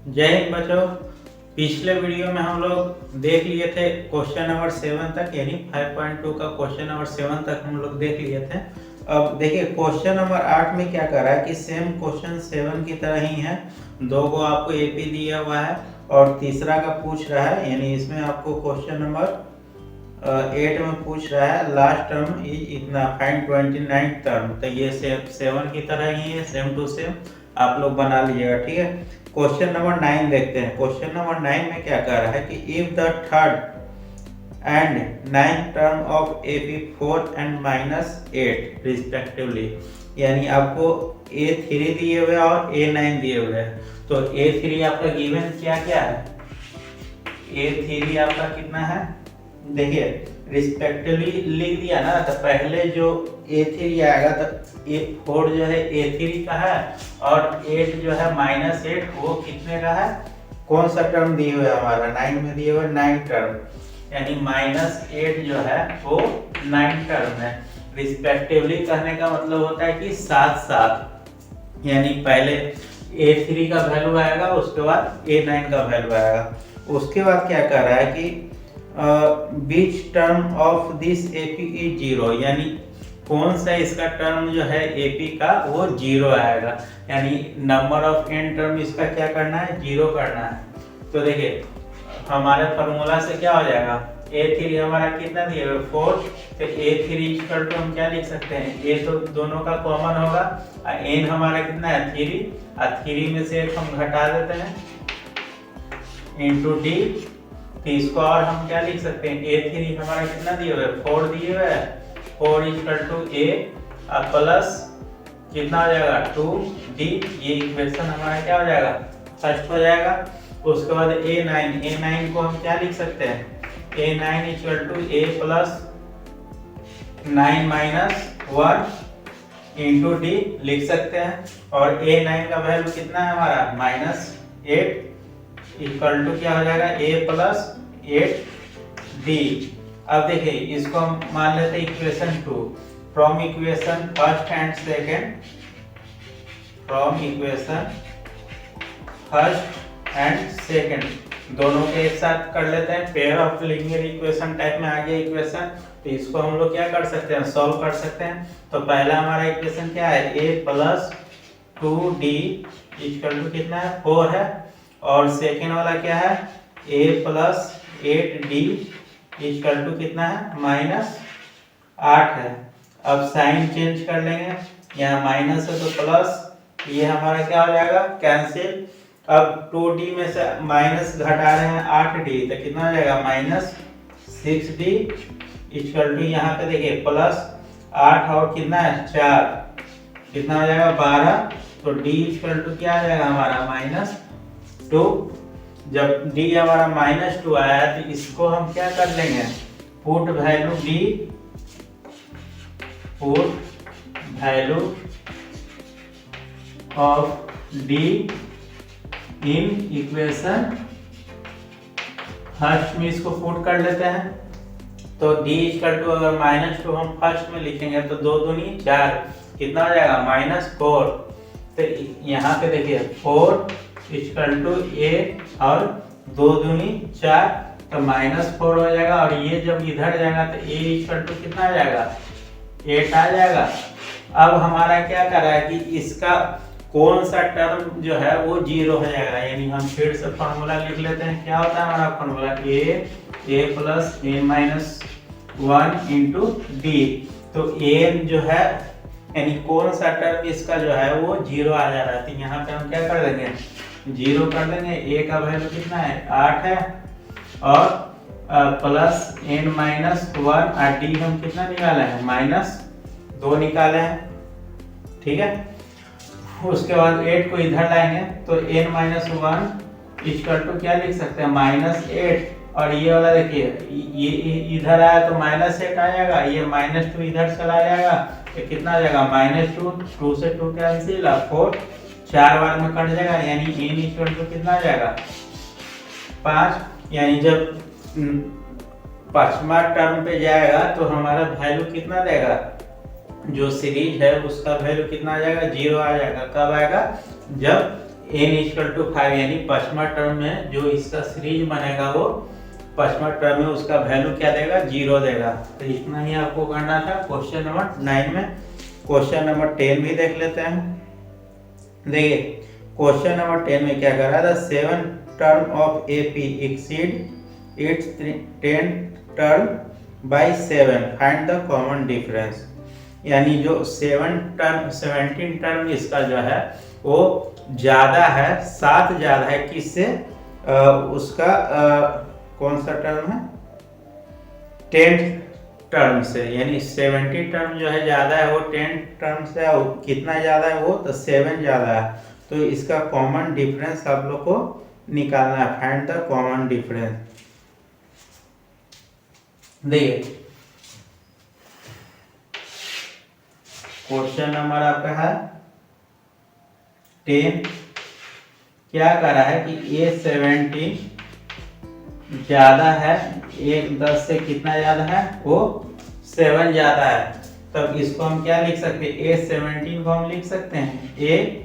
जय हिंद बच्चों। पिछले वीडियो में हम लोग देख लिए थे क्वेश्चन नंबर 7 तक, यानी 5.2 का क्वेश्चन नंबर 7 तक हम लोग देख लिए थे। अब देखिए क्वेश्चन नंबर 8 में क्या कर रहा है कि सेम क्वेश्चन 7 की तरह ही है। दो को आपको एपी दिया हुआ है और तीसरा का पूछ रहा है, यानी इसमें आपको क्वेश्चन नंबर 8 में पूछ रहा है लास्ट टर्म इज इतना, फाइंड 29 टर्म। तो ये 7 की तरह ही है, सेम टू सेम आप लोग बना लीजिएगा, ठीक है। क्वेश्चन नंबर 9 देखते हैं। क्वेश्चन नंबर 9 में क्या कह रहा है कि if the third and 9th term of AP 4 and -8 respectively, यानी आपको A3 दिए हुए और A9 दिए हुए हैं। तो A3 आपका गिवन क्या क्या है, A3 आपका कितना है, देखिए रिस्पेक्टिवली लिख दिया ना, तो पहले जो A3 आएगा तो A4 जो है A3 का है और 8 जो है -8 वो कितने का है, कौन सा टर्म दिए हुए हमारा 9 में दिए हुए 9 टर्म, यानी -8 जो है वो 9 टर्म है। रिस्पेक्टिवली कहने का मतलब होता है कि साथ साथ, यानी पहले A3 का वैल्यू आएगा, उसके बाद A9 का वैल्यू आएगा। उसके बाद क्या कर रहा है कि बीच term of this AP is 0, यानी कौन सा इसका टर्म जो है AP का वो 0 आएगा, यानी नंबर ऑफ n टर्म इसका क्या करना है, 0 करना है। तो देखिए हमारे फार्मूला से क्या हो जाएगा, A3 हमारा कितना दिया है 4, तो A3 इक्वल टू हम क्या लिख सकते हैं, A तो दोनों का कॉमन होगा और n हमारा कितना है 3, और 3 में से एक हम घटा देते हैं इंटू D। तो इसको और हम क्या लिख सकते हैं, A3 हमारा कितना दिए हुए 4 दिए हुए है, 4 इक्वल टू A प्लस कितना हो जाएगा 2D। ये इक्वेशन हमारा क्या हो जाएगा, फर्स्ट हो जाएगा। उसके बाद A9 को हम क्या लिख सकते हैं, A9 equal to A plus 9 - 1 into D लिख सकते हैं। और A9 का वैल्यू कितना है हमारा -8 इक्वल टू क्या हो जाएगा A प्लस 8D। अब देखिए इसको हम मान लेते हैं equation 2। From equation first and second, from equation first and second दोनों के एक साथ कर लेते हैं, pair of linear equation type में आ गया इक्वेशन। तो इसको हम लोग क्या कर सकते हैं, सॉल्व कर सकते हैं। तो पहला हमारा इक्वेशन क्या है, A plus 2D equal to कितना है 4 है, और सेकेंड वाला क्या है A plus 8D equal to कितना है -8 है। अब साइन चेंज कर लेंगे, यहाँ माइनस है तो प्लस, ये हमारा क्या हो जाएगा कैंसिल। अब 2D में से माइनस घटा रहे हैं 8D, तो कितना हो जाएगा -6D इक्वल टू यहाँ पे देखिए प्लस 8 और कितना है 4, कितना हो जाएगा 12। तो D इक्वल टू क्या आ जाएगा हमारा -2। जब D हमारा -2 आया तो इसको हम क्या कर लेंगे, put value D, put value of D in equation first में इसको पुट कर लेते हैं। तो D इक्वल टू अगर -2 हम फर्स्ट में लिखेंगे तो 2 दूनी 4, कितना हो जाएगा -4। तो यहाँ पे देखिए 4 इक्वल टू A और 2 दूनी 4, तो -4 हो जाएगा। और ये जब इधर जाएगा तो A इक्वल टू कितना आ जाएगा 8 आ जाएगा। अब हमारा क्या कर रहा है कि इसका कौन सा टर्म जो है वो 0 हो जाएगा, यानी हम फिर से फॉर्मूला लिख लेते हैं। क्या होता है हमारा formula, A plus A-1 into D। तो A जो है यानी कौन सा टर्म इसका जो है वो 0 आ जा रहा है, तो यहाँ पे हम क्या कर देंगे 0 कर देंगे। A का वैल्यू कितना है 8 है, और प्लस N-1 और D हम कितना निकाले हैं -2 निकाले हैं, ठीक है। उसके बाद 8 को इधर लाएंगे तो N-1 इक्वल टू क्या लिख सकते हैं -8, और ये वाला देखिए ये इधर आया तो -8 आ जाएगा, ये -2 इधर चला जाएगा तो कितना आ जाएगा -2 से 2 कैंसिल, 4 4 बार में कट जाएगा, यानी N इक्वल टू कितना आ जाएगा 5। यानी जब पांचवा टर्म पे जाएगा तो हमारा वैल्यू कितना देगा, जो सीरीज है उसका वैल्यू कितना आ जाएगा 0 आ जाएगा। कब आएगा, जब n इक्वल टू 5 यानी पश्चिमा टर्म में जो इसका सीरीज बनेगा वो पश्चिमा टर्म में उसका वैल्यू क्या देगा, 0 देगा। तो इतना ही आपको करना था क्वेश्चन नंबर 9 में। क्वेश्चन नंबर 10 भी देख लेते हैं। देखिए क्वेश्चन नंबर 10 में क्या कर रहा था, 7 term of AP exceed it's 10 term by 7, find the common difference. यानी जो 17 टर्म इसका जो है वो ज्यादा है, 7 ज्यादा है किससे, उसका कौन सा टर्म है, 10 टर्म से। यानी 70 टर्म जो है ज्यादा है वो 10 टर्म से, कितना ज्यादा है वो, तो 7 ज्यादा है। तो इसका कॉमन डिफरेंस आप लोग को निकालना है, फाइंड द कॉमन डिफरेंस। देखिए क्वेश्चन नंबर आपका है 10, क्या करा है कि ये 17 ज्यादा है, एक 10 से कितना ज्यादा है, वो 7 ज्यादा है। तब इसको हम क्या लिख सकते हैं, A17 को हम लिख सकते हैं, A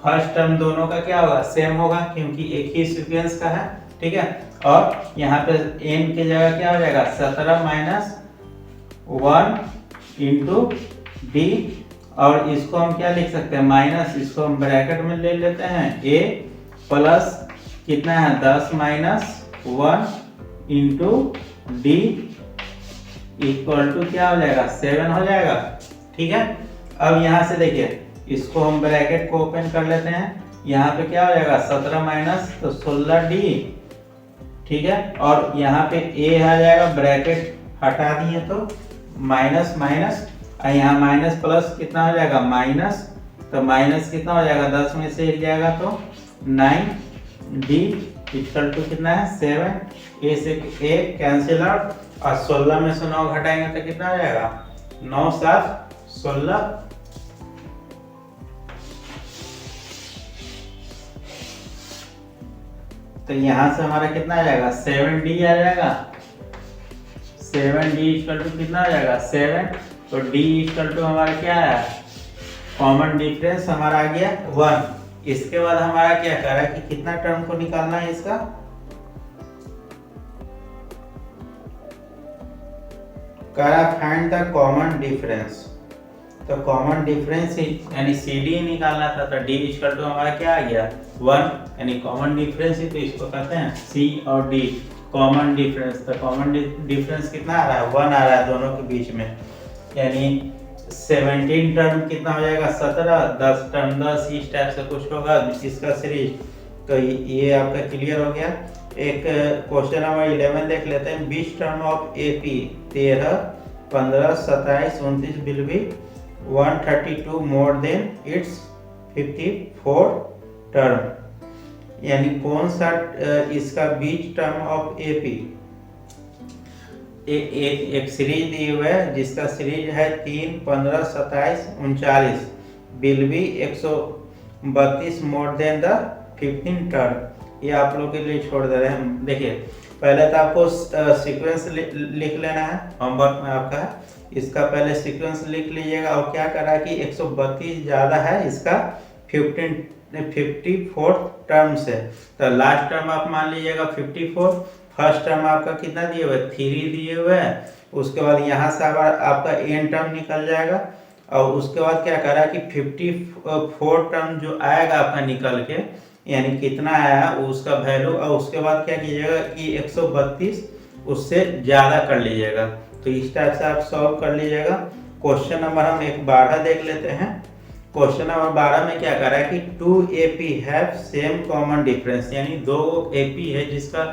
फर्स्ट टर्म दोनों का क्या होगा, सेम होगा क्योंकि एक ही सीक्वेंस का है, ठीक है। और यहाँ पे n की जगह क्या हो जाएगा, 17 माइनस 1 इंटू d, और इसको हम क्या लिख सकते हैं, माइनस, इसको हम ब्रैकेट में ले लेते हैं, a प्लस कितना है 10 minus 1 into d equal to क्या हो जाएगा, 7 हो जाएगा, ठीक है। अब यहाँ से देखिए इसको हम ब्रैकेट को ओपन कर लेते हैं, यहाँ पे क्या हो जाएगा 17 माइनस तो 16d, ठीक है। और यहाँ पे a आ जाएगा, ब्रैकेट हटा दिए तो माइनस माइनस, यहाँ माइनस प्लस कितना हो जाएगा माइनस, तो माइनस कितना हो जाएगा 10 में से 1 जाएगा तो 9d इक्वल टू कितना है 7, a से a कैंसिल आउट, और 16 में से 9 घटाएंगे तो कितना हो जाएगा 9 7 16। तो यहाँ से हमारा कितना आ जाएगा 7d आ जाएगा, 7d इक्वल टू कितना आ जाएगा 7, तो d इक्वल टू हमारा क्या है, कॉमन डिफरेंस हमारा आ गया 1। इसके बाद हमारा क्या कर रहा है कि कितना टर्म को निकालना है इसका, करा फाइंड द कॉमन डिफरेंस। तो कॉमन डिफरेंस यानी CD निकालना था, तो D इक्वल टू हमारा क्या आ गया 1, यानी कॉमन डिफरेंस ही तो इसको कहते हैं, C और D कॉमन डिफरेंस। तो कॉमन डिफरेंस कितना आ रहा है 1 आ रहा है दोनों के बीच में, यानी 17 टर्म कितना हो जाएगा 17, 10 टर्म 10, इस टाइप से कुछ होगा इसका सीरीज। तो ये आपका क्लियर हो गया। एक क्वेश्चन नंबर 11 देख लेते हैं, 20 term of AP 13 15 27 29 will be 132 more than it's 54 term. यानी कौन सा इसका 20 टर्म ऑफ AP, एक सीरीज दी हुई है जिसका सीरीज है 3 15 27 39 will be 132 more than the 15 term. ये आप लोग के लिए छोड़ दे रहे हैं। देखिए पहले तो आपको सीक्वेंस लिख लेना है, होमवर्क में आपका है, इसका पहले सीक्वेंस लिख लीजिएगा। और क्या करा है कि 132 ज़्यादा है इसका 54 टर्म से, तो लास्ट टर्म आप मान लीजिएगा 54, फर्स्ट टर्म आपका कितना दिए हुए 3 दिए हुए है। उसके बाद यहाँ से आपका n टर्म निकल जाएगा, और उसके बाद क्या करा कि 54 टर्म जो आएगा आपका निकल के, यानी कितना आया उसका वैल्यू, और उसके बाद क्या कीजिएगा कि 132 उससे ज़्यादा कर लीजिएगा। तो इस टाइप से आप सॉल्व कर लीजिएगा। क्वेश्चन नंबर हम 12 देख लेते हैं। क्वेश्चन नंबर 12 में क्या कर रहा है कि 2 AP have same common difference, यानी 2 AP है जिसका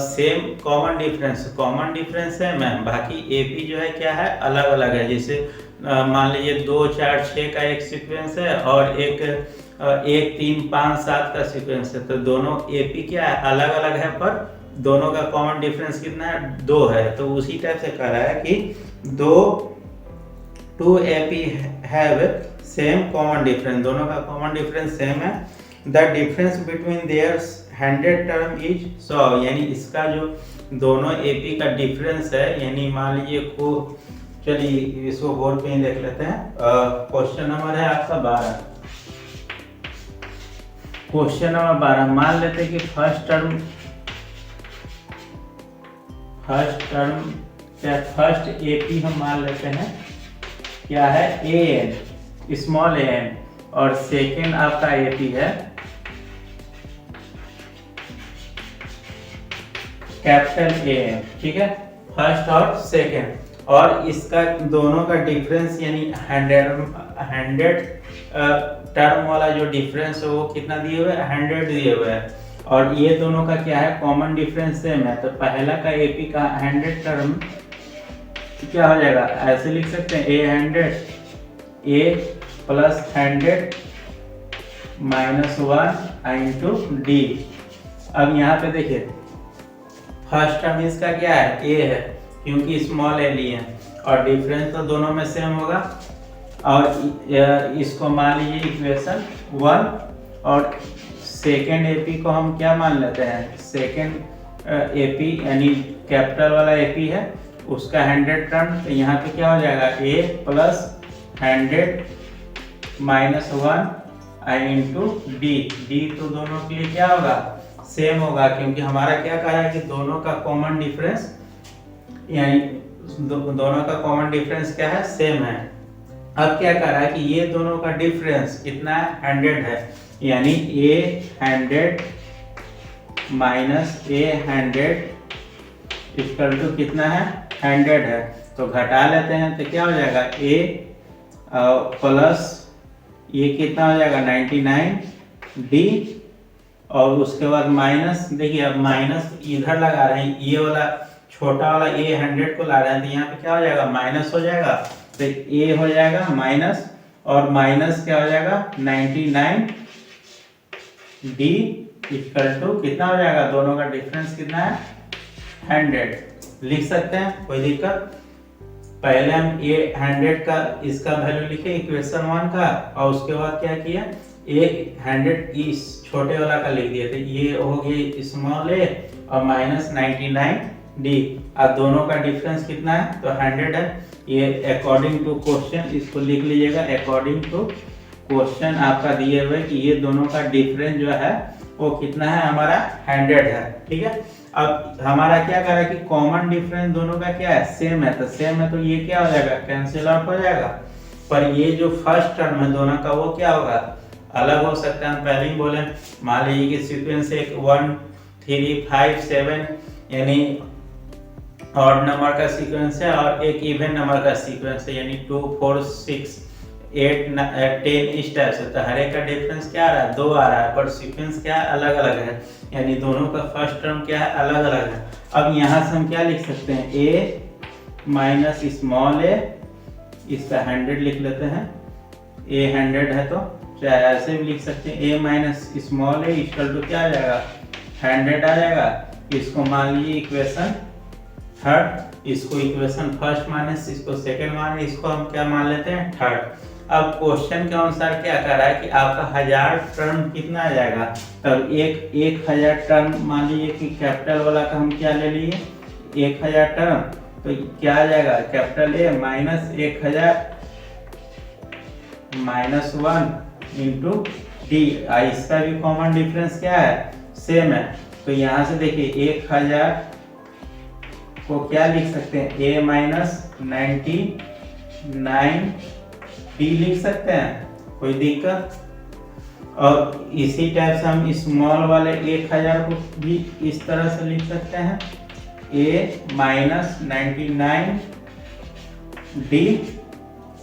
सेम कॉमन डिफरेंस है मैम, बाकी AP जो है क्या है अलग अलग है। जैसे मान लीजिए 2 4 6 का एक सीक्वेंस है और एक 1 3 5 7 का सीक्वेंस है, तो दोनों AP क्या है अलग अलग है, पर दोनों का कॉमन डिफरेंस कितना है 2 है। तो उसी टाइप से कह रहा है कि 2 AP have same common difference, दोनों का कॉमन डिफरेंस सेम है। The difference between their 100 term is 100, यानी इसका जो दोनों AP का डिफरेंस है, यानी मान लीजिए को, चलिए इसको बोर्ड पे ही देख लेते हैं। क्वेश्चन नंबर है आपका 12। क्वेश्चन नंबर 12 मान लेते हैं कि फर्स्ट एपी हम मान लेते हैं क्या है A N, small A N, और सेकेंड आपका एपी है कैपिटल ए एन। ठीक है, फर्स्ट और सेकेंड, और इसका दोनों का डिफरेंस यानी 100 टर्म वाला जो डिफरेंस है वो कितना दिए हुए 100 दिए हुए है, और ये दोनों का क्या है कॉमन डिफरेंस सेम है। तो पहला का एपी का 100 टर्म क्या हो जाएगा, ऐसे लिख सकते हैं a plus 100 minus 1 into D. अब यहाँ पे देखिए फर्स्ट टर्म इसका क्या है ए है, क्योंकि स्मॉल ए लिए और डिफरेंस तो दोनों में सेम होगा, और इसको मान लीजिए इक्वेशन 1, और सेकेंड एपी को हम क्या मान लेते हैं, सेकेंड एपी यानी कैपिटल वाला एपी है उसका 100 टर्म, तो यहाँ पे क्या हो जाएगा ए प्लस 100 माइनस 1 इंटू डी तो दोनों के लिए क्या होगा सेम होगा, क्योंकि हमारा क्या कहा है कि दोनों का कॉमन डिफरेंस यानी दोनों का कॉमन डिफरेंस क्या है सेम है। अब क्या कर रहा है कि ये दोनों का डिफरेंस कितना है 100 है, यानी ए 100 माइनस ए 100 इक्वल टू कितना है 100 है, तो घटा लेते हैं तो क्या हो जाएगा ए प्लस ये कितना हो जाएगा 99 डी, और उसके बाद माइनस, देखिए अब माइनस इधर लगा रहे हैं, ये वाला छोटा वाला ए 100 को ला रहे हैं तो यहाँ पे क्या हो जाएगा माइनस हो जाएगा, तो ए हो जाएगा माइनस, और माइनस क्या हो जाएगा 99 डी इक्वल टू कितना हो जाएगा, दोनों का डिफरेंस कितना है 100 लिख सकते हैं, कोई दिक्कत। पहले हम ए 100 का इसका वैल्यू लिखे इक्वेशन 1 का, और उसके बाद क्या किया ए 100 इस छोटे वाला का लिख दिए थे, ये हो गया स्मॉल ए और माइनस 99 डी, अब दोनों का डिफरेंस कितना है तो 100 है। ये अकॉर्डिंग टू क्वेश्चन इसको लिख लीजिएगा, अकॉर्डिंग टू क्वेश्चन आपका दिए हुए कि ये दोनों का डिफरेंस जो है वो कितना है हमारा 100 है। ठीक है, अब हमारा क्या कर रहा है कि कॉमन डिफरेंस दोनों का क्या है सेम है, तो सेम है तो ये क्या हो जाएगा कैंसिल आउट हो जाएगा, पर ये जो फर्स्ट टर्म है दोनों का वो क्या होगा अलग हो सकता है। हम पहले ही बोले मान लीजिए कि सीक्वेंस एक 1 3 5 7 यानी ऑड नंबर का सीक्वेंस है, और एक इवन नंबर का सीक्वेंस है यानी 2 4 6 8 10 इस टाइप से, तो हर एक का डिफरेंस क्या आ रहा है 2 आ रहा है, पर सीक्वेंस क्या अलग अलग है, यानी दोनों का फर्स्ट टर्म क्या है अलग अलग है। अब यहाँ से हम क्या लिख सकते हैं ए माइनस स्मॉल ए, इसका 100 लिख लेते हैं, ए 100 है तो चाहे ऐसे भी लिख सकते हैं a minus small a equal to क्या आ जाएगा 100 आ जाएगा। इसको मान लीजिए इक्वेशन थर्ड, इसको इक्वेशन फर्स्ट माइनस इसको सेकंड माने, इसको हम क्या मान लेते हैं थर्ड। अब क्वेश्चन के अनुसार क्या कर रहा है कि आपका 1000 टर्म कितना आ जाएगा, तब 1000 टर्म मान लीजिए कि कैपिटल वाला का हम क्या ले लिए 1000 टर्म, तो क्या आ जाएगा capital A minus 1000 minus 1 into D, इसका भी कॉमन डिफरेंस क्या है सेम है, तो यहाँ से देखिए 1000 को क्या लिख सकते हैं a माइनस 99 डी लिख सकते हैं, कोई दिक्कत। और इसी टाइप से हम स्मॉल वाले 1000 को भी इस तरह से लिख सकते हैं a माइनस 99 डी।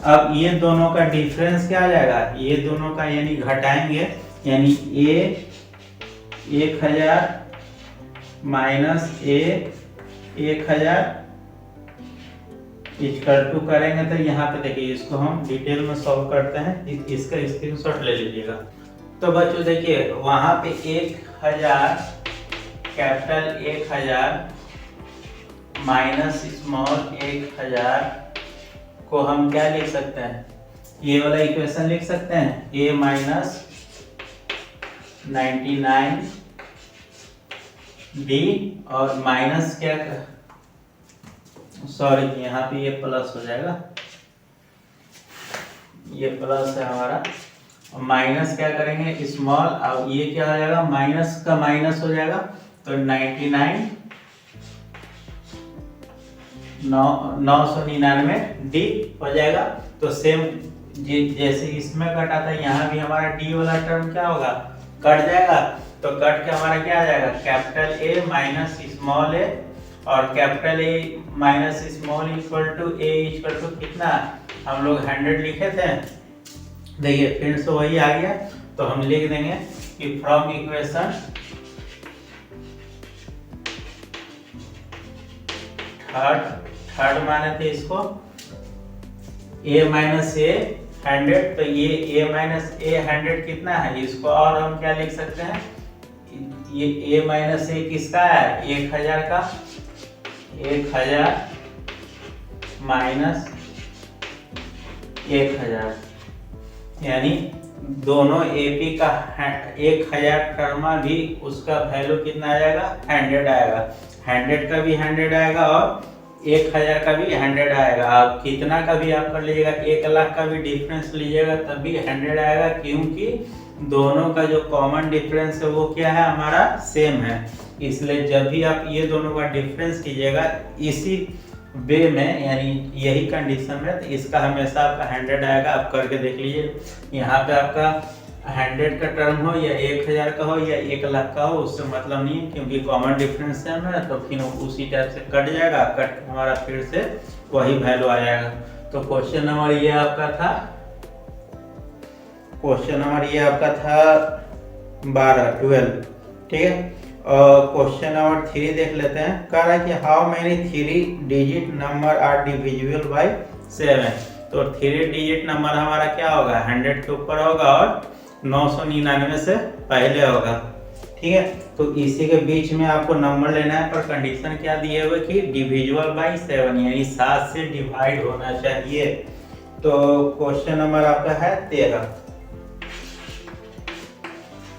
अब ये दोनों का डिफरेंस क्या आ जाएगा, ये दोनों का यानी घटाएंगे, यानी a 1000 minus a 1000 equal to करेंगे, तो यहाँ पे देखिए इसको हम डिटेल में सॉल्व करते हैं, इसका स्क्रीनशॉट ले लीजिएगा। तो बच्चों देखिए वहां पे 1000 कैपिटल 1000 माइनस स्मॉल 1000 को हम क्या लिख सकते हैं, ये वाला इक्वेशन लिख सकते हैं a माइनस 99 डी, और माइनस क्या सॉरी यहाँ पे ये प्लस हो जाएगा, ये प्लस है हमारा, माइनस क्या करेंगे स्मॉल, अब ये क्या हो जाएगा माइनस का माइनस हो जाएगा तो 99 999 डी हो जाएगा। तो सेम जैसे इसमें कटा था यहाँ भी हमारा डी वाला टर्म क्या होगा कट जाएगा। तो कट के हमारा क्या आ जाएगा capital A minus small A, और capital A minus small equal to A equal to कितना हम लोग 100 लिखे थे। देखिए फिर से वही आ गया, तो हम लिख देंगे कि फ्रॉम इक्वेशन थर्ड माने थे इसको a माइनस ए 100, तो ये a माइनस ए 100 कितना है, इसको और हम क्या लिख सकते हैं, ये a माइनस ए किसका है 1000 का, 1000 माइनस 1000, यानी दोनों AP का 1000 टर्मा भी उसका वैल्यू कितना आ जाएगा 100 आएगा, 100 का भी 100 आएगा और 1000 का भी 100 आएगा। आप कितना का भी आप कर लीजिएगा 1 लाख का भी डिफरेंस लीजिएगा तब भी 100 आएगा, क्योंकि दोनों का जो कॉमन डिफरेंस है वो क्या है हमारा सेम है। इसलिए जब भी आप ये दोनों का डिफरेंस कीजिएगा इसी वे में, यानी यही कंडीशन में, तो इसका हमेशा आपका 100 आएगा। आप करके देख लीजिए, यहाँ पे आपका 100 का टर्म हो या 1000 का हो या 1 लाख का हो उससे मतलब नहीं है, क्योंकि कॉमन डिफरेंस है तो फिर उसी टाइप से कट जाएगा, कट हमारा फिर से वही वैल्यू आ जाएगा। तो क्वेश्चन नंबर ये आपका था, क्वेश्चन नंबर ये आपका था 12 ठीक है। और क्वेश्चन नंबर 3 देख लेते हैं। कह रहा है कि how many 3 digit number are divisible by 7। तो 3 डिजिट नंबर हमारा क्या होगा 100 के ऊपर होगा और 999 से पहले होगा, ठीक है। तो इसी के बीच में आपको नंबर लेना है, पर कंडीशन क्या दिए हुए कि डिविजिबल बाय 7 यानी 7 से डिवाइड होना चाहिए। तो क्वेश्चन नंबर आपका है 13,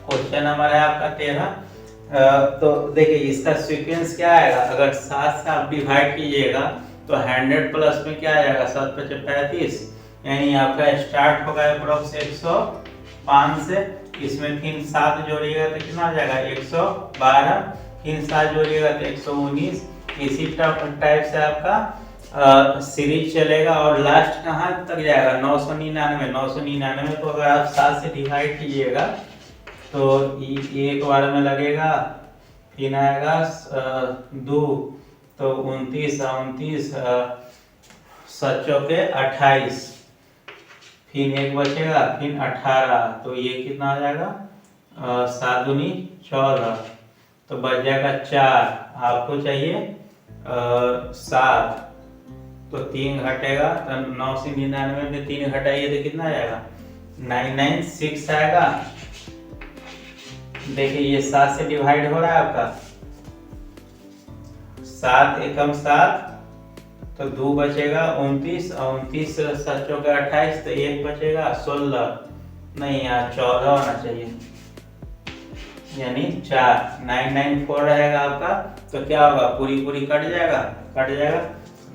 क्वेश्चन नंबर है आपका 13। तो देखिए इसका सीक्वेंस क्या आएगा, अगर 7 से आप डिवाइड कीजिएगा तो 100 प्लस में क्या आ जाएगा 7 × 35, यानी आपका स्टार्ट होगा अप्रोक्स 105 से, इसमें फिर 7 जोड़िएगा तो कितना आ जाएगा 112, फिर 7 जोड़िएगा तो 119। इसी टाइप से आपका सीरीज चलेगा और लास्ट कहाँ तक जाएगा 999। 999 को अगर आप 7 से डिवाइड कीजिएगा तो एक बार में लगेगा, फिर आएगा 2 तो 29 29 7 के 28, फिर एक बचेगा, फिर 18, तो ये कितना आ जाएगा 7 दूनी 14, तो बच जाएगा 4। आपको चाहिए 7, तो 3 घटेगा, तो 9 से 99 में 3 घटाइए तो कितना आ जाएगा 996 आएगा। देखिए ये 7 से डिवाइड हो रहा है आपका, 7 एकम 7, तो 2 बचेगा 29, 29 7 के 28, तो 1 बचेगा 16, नहीं यहाँ 14 होना चाहिए, यानी 4 994 रहेगा आपका। तो क्या होगा पूरी कट जाएगा,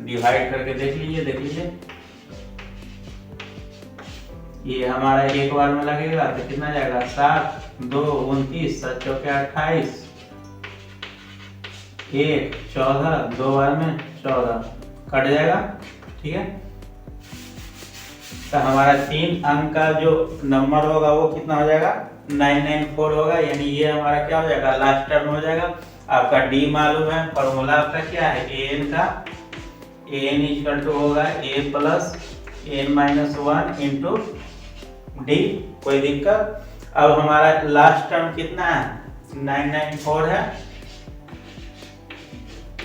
डिवाइड करके देख लीजिए ये हमारा एक बार में लगेगा तो कितना जाएगा 7 2 29 7 के 28, 1 14, 2 बार में 14 कट जाएगा, ठीक है। तो हमारा 3 अंक का जो नंबर होगा वो कितना हो जाएगा 994 होगा, यानी ये हमारा क्या हो जाएगा लास्ट टर्म हो जाएगा। आपका डी मालूम है, फॉर्मूला आपका क्या है an का, an इक्वल टू होगा a plus n minus 1 into D, कोई दिक्कत। अब हमारा लास्ट टर्म कितना है 994 है,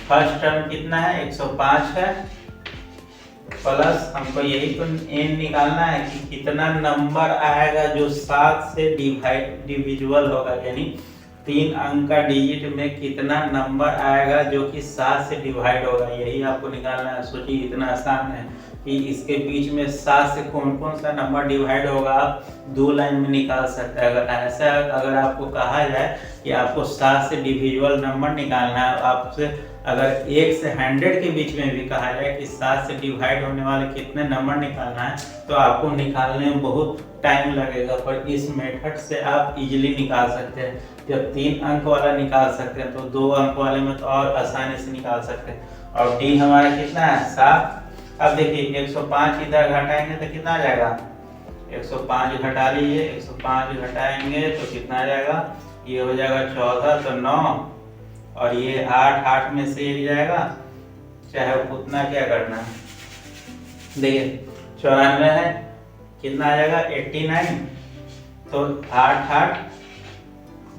फर्स्ट टर्म कितना है 105 है, प्लस हमको यही तो n निकालना है कि कितना नंबर आएगा जो 7 से डिविजिबल होगा, यानी 3 अंक का डिजिट में कितना नंबर आएगा जो कि 7 से डिवाइड होगा, यही आपको निकालना है। सोचिए इतना आसान है, कि इसके बीच में 7 से कौन कौन सा नंबर डिवाइड होगा, आप 2 लाइन में निकाल सकते हैं। अगर आपको कहा जाए कि आपको 7 से डिविजिबल नंबर निकालना है, आपसे अगर 1 से 100 के बीच में भी कहा जाए कि 7 से डिवाइड होने वाले कितने नंबर निकालना है, तो आपको निकालने में बहुत टाइम लगेगा। पर इस मेथड से आप इजीली निकाल सकते हैं। जब 3 अंक वाला निकाल सकते हैं तो 2 अंक वाले में तो और आसानी से निकाल सकते हैं। और डी हमारा कितना है 7। अब देखिए 105 इधर घटाएंगे तो कितना आ जाएगा, 105 घटा लीजिए, 105 घटाएंगे तो कितना आ जाएगा, ये हो जाएगा 14, तो 9 और ये 8 में से 1 जाएगा, चाहे उतना क्या करना है। देखिए 94 है, कितना आ जाएगा 89, तो 8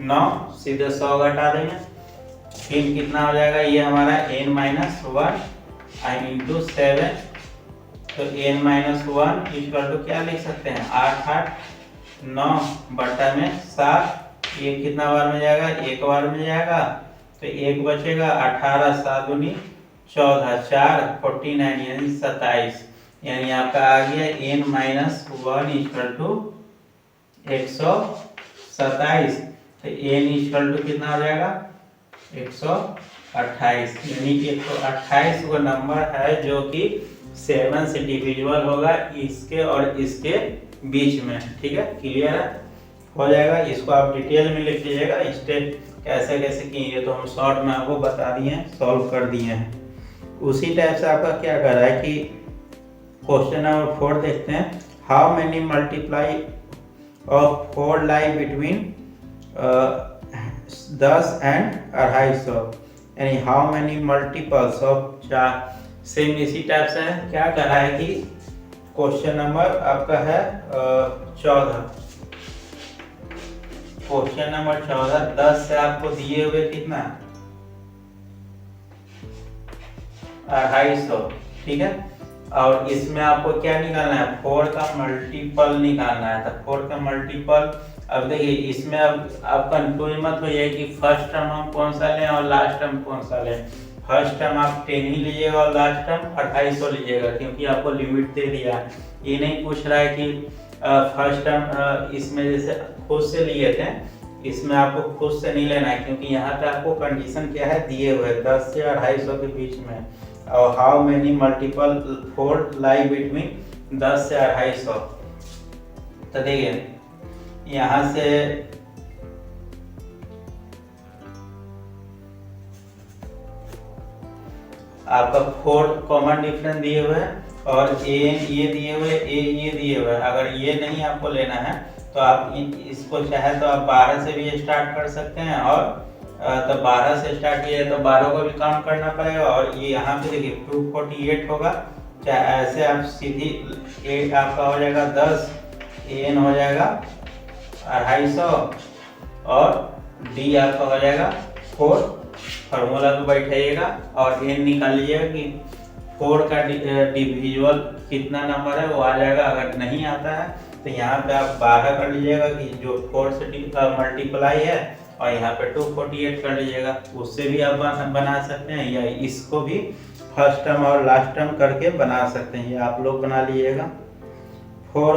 9 सीधे 100 घटा देंगे, फिर कितना हो जाएगा, ये हमारा n-1 इंटू 7, तो n-1 इक्वल टू क्या लिख सकते हैं, 8 9 बटा में 7, ये कितना बार में जाएगा, एक बार में जाएगा, तो एक बचेगा, 18 7 दूनी 14, 4 49 यानी 27, यानी आपका आ गया n-1 इक्वल टू 127, तो n इक्वल टू कितना हो जाएगा 128, यानी 128 वो नंबर है जो कि 7 से डिविजिबल होगा इसके और इसके बीच में। ठीक है, क्लियर है, हो जाएगा। इसको आप डिटेल में लिख लीजिएगा, स्टेप कैसे कैसे किए, तो हम शॉर्ट में आपको बता दिए हैं, सॉल्व कर दिए हैं। उसी टाइप से आपका क्या कर रहा है कि क्वेश्चन नंबर 4 देखते हैं। How many multiply of 4 lie between 10 and 250, यानी how many multiples of 4। Same इसी टाइप से है, क्या कर रहा है कि क्वेश्चन नंबर आपका है 14, क्वेश्चन नंबर 14 10 से आपको दिए हुए कितना 250, ठीक है, और इसमें आपको क्या निकालना है, 4 का मल्टीपल निकालना है। तो 4 का मल्टीपल, अब देखिए इसमें अब आप कंफ्यूज मत होइए कि फर्स्ट टर्म हम कौन सा लें और लास्ट टर्म कौन सा लें। फर्स्ट टर्म आप 10 ही लीजिएगा और लास्ट टर्म 250 लीजिएगा, क्योंकि आपको लिमिट दे दिया है। ये नहीं पूछ रहा है कि फर्स्ट टर्म इसमें जैसे खुद से लिए थे, इसमें आपको खुद से नहीं लेना है, क्योंकि यहाँ पे आपको कंडीशन क्या है दिए हुए 10 से 250 के बीच में। और how many multiple 4 lie between 10 से 250, तो देखिए यहाँ से आपका 4 कॉमन डिफरेंस दिए हुए हैं और ए ये दिए हुए, ए ये दिए हुए। अगर ये नहीं आपको लेना है तो आप इसको चाहे तो आप 12 से भी स्टार्ट कर सकते हैं, और तो 12 से स्टार्ट किया तो 12 को भी काउंट करना पड़ेगा। और ये यहाँ पे देखिए 248 होगा, चाहे ऐसे आप सीधी 8 आपका हो जाएगा 10, एन हो जाएगा 250 और डी आपका हो जाएगा 4। फार्मूला पे बैठाइएगा और एन निकाल लीजिएगा कि 4 का डिविजिबल कितना नंबर है वो आ जाएगा। अगर नहीं आता है तो यहाँ पे आप 12 कर लीजिएगा कि जो 4 से मल्टीप्लाई है, और यहाँ पे 248 कर लीजिएगा। उससे भी आप बना सकते हैं, या इसको भी फर्स्ट टर्म और लास्ट टर्म करके बना सकते हैं, ये आप लोग बना लीजिएगा। For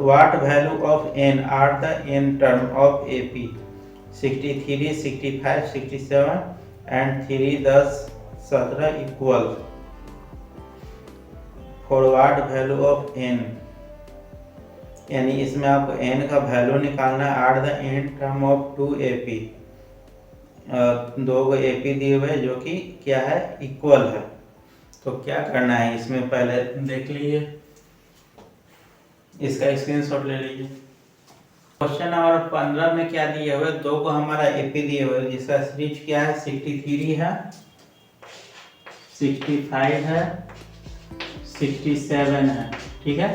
what value of n are the n term of AP? 63, 65, 67 and 3, 10, 17 equal. For what value of n? यानी इसमें आपको n का वैल्यू निकालना है। Are the n term of 2 AP, 2 को AP दिए हुए जो कि क्या है इक्वल है। तो क्या करना है इसमें पहले देख लीजिए, इसका स्क्रीनशॉट ले लीजिए। क्वेश्चन नंबर 15 में क्या दिए हुए, 2 को हमारा AP दिए हुए जिसका सीरीज क्या है 63 है, 65 है, 67 है, ठीक है।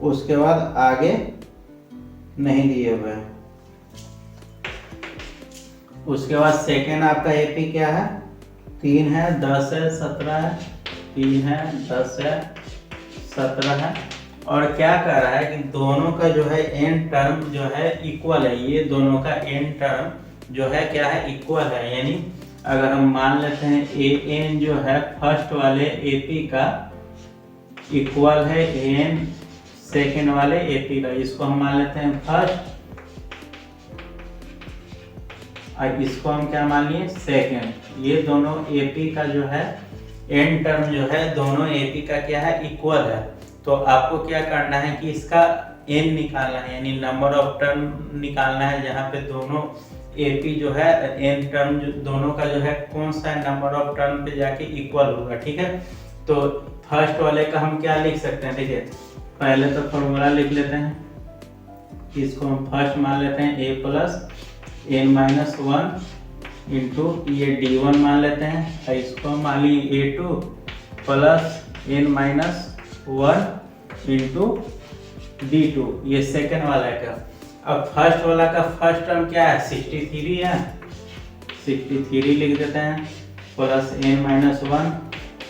उसके बाद आगे नहीं दिए हुए हैं। उसके बाद सेकेंड आपका AP क्या है 3 है, 10 है, 17 है, 3 है, 10 है, 17 है। और क्या कर रहा है कि दोनों का जो है n टर्म जो है इक्वल है, ये दोनों का n टर्म जो है क्या है इक्वल है। यानी अगर हम मान लेते हैं an जो है फर्स्ट वाले AP का इक्वल है एन सेकेंड वाले एपी का, इसको हम मान लेते हैं फर्स्ट और इसको हम क्या मान लिए सेकेंड। ये दोनों एपी का जो है एन टर्म जो है दोनों एपी का क्या है इक्वल है। तो आपको क्या करना है कि इसका एन निकालना है, यानी नंबर ऑफ टर्म निकालना है जहाँ पे दोनों एपी जो है एन टर्म दोनों का जो है कौन सा नंबर ऑफ टर्म पे जाके इक्वल होगा। ठीक है, तो फर्स्ट वाले का हम क्या लिख सकते हैं, देखिए पहले तो फॉर्मूला लिख लेते हैं, इसको हम फर्स्ट मान लेते हैं a plus n minus one into ये D1 मान लेते हैं और इसको मान ली A2 plus n minus one into D2, ये सेकेंड वाला का। अब फर्स्ट वाला का फर्स्ट टर्म क्या है 63 है, 63 लिख देते हैं प्लस एन माइनस वन,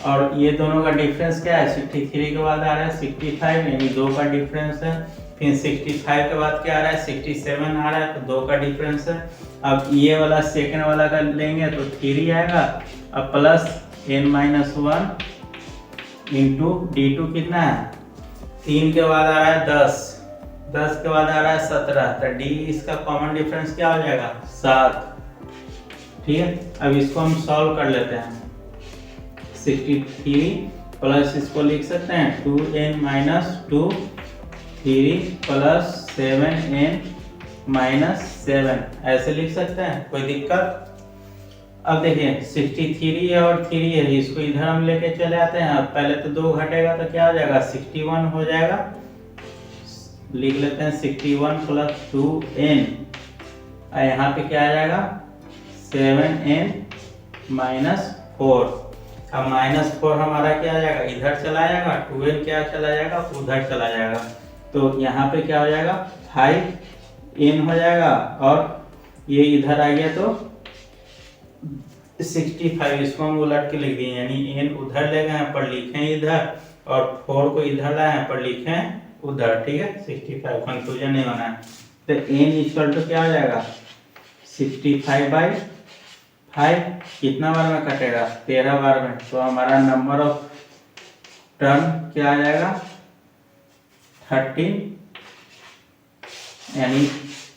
और ये दोनों का डिफरेंस क्या है 63 के बाद आ रहा है 65, यानी 2 का डिफरेंस है। फिर 65 के बाद क्या आ रहा है 67 आ रहा है, तो 2 का डिफरेंस है। अब ये वाला सेकेंड वाला का लेंगे तो 3 आएगा, अब plus n minus one into D2 कितना है 3 के बाद आ रहा है 10, 10 के बाद आ रहा है 17, तो D इसका कॉमन डिफरेंस क्या हो जाएगा 7। ठीक है, अब इसको हम सॉल्व कर लेते हैं। 63 प्लस इसको लिख सकते हैं 2n minus 2 3 plus 7n minus 7, ऐसे लिख सकते हैं, कोई दिक्कत। अब देखिए 63 है और 3 है, इसको इधर हम लेके चले आते हैं। अब पहले तो 2 घटेगा तो क्या हो जाएगा 61 हो जाएगा, लिख लेते हैं 61 प्लस 2n, और यहाँ पे क्या आ जाएगा 7n माइनस 4। अब माइनस 4 हमारा क्या आ जाएगा इधर चला जाएगा, 2n क्या चला जाएगा उधर चला जाएगा, तो यहाँ पे क्या हो जाएगा 5n हो जाएगा, और ये इधर आ गया तो 65, इसको हम उलट के लिख दिए, यानी n उधर ले गए पर लिखे इधर, और 4 को इधर लाए पर लिखे उधर। ठीक है, 65 कंफ्यूजन नहीं होना है। तो n इक्वल टू क्या हो जाएगा 65/5, कितना बार में कटेगा 13 बार में, तो हमारा नंबर ऑफ टर्म क्या आ जाएगा 13, यानी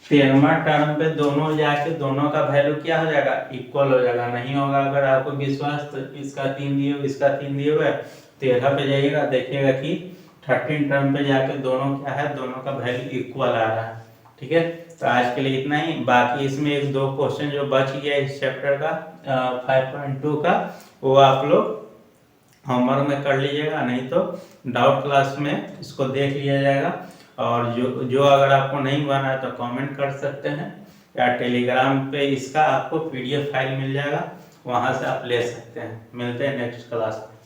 13वां टर्म पे दोनों जाके दोनों का वैल्यू क्या हो जाएगा इक्वल हो जाएगा। नहीं होगा अगर आपको विश्वास तो इसका 3 दिए हुए इसका 3 दिए हुए 13 पे जाइएगा, देखिएगा कि 13 टर्म पे जाके दोनों क्या है दोनों का वैल्यू इक्वल आ रहा है। ठीक है, तो आज के लिए इतना ही। बाकी इसमें 1-2 क्वेश्चन जो बच गया इस चैप्टर का 5.2 का, वो आप लोग होमवर्क में कर लीजिएगा, नहीं तो डाउट क्लास में इसको देख लिया जाएगा। और जो अगर आपको नहीं बना है तो कमेंट कर सकते हैं, या टेलीग्राम पे इसका आपको PDF फाइल मिल जाएगा, वहाँ से आप ले सकते हैं। मिलते हैं नेक्स्ट क्लास में।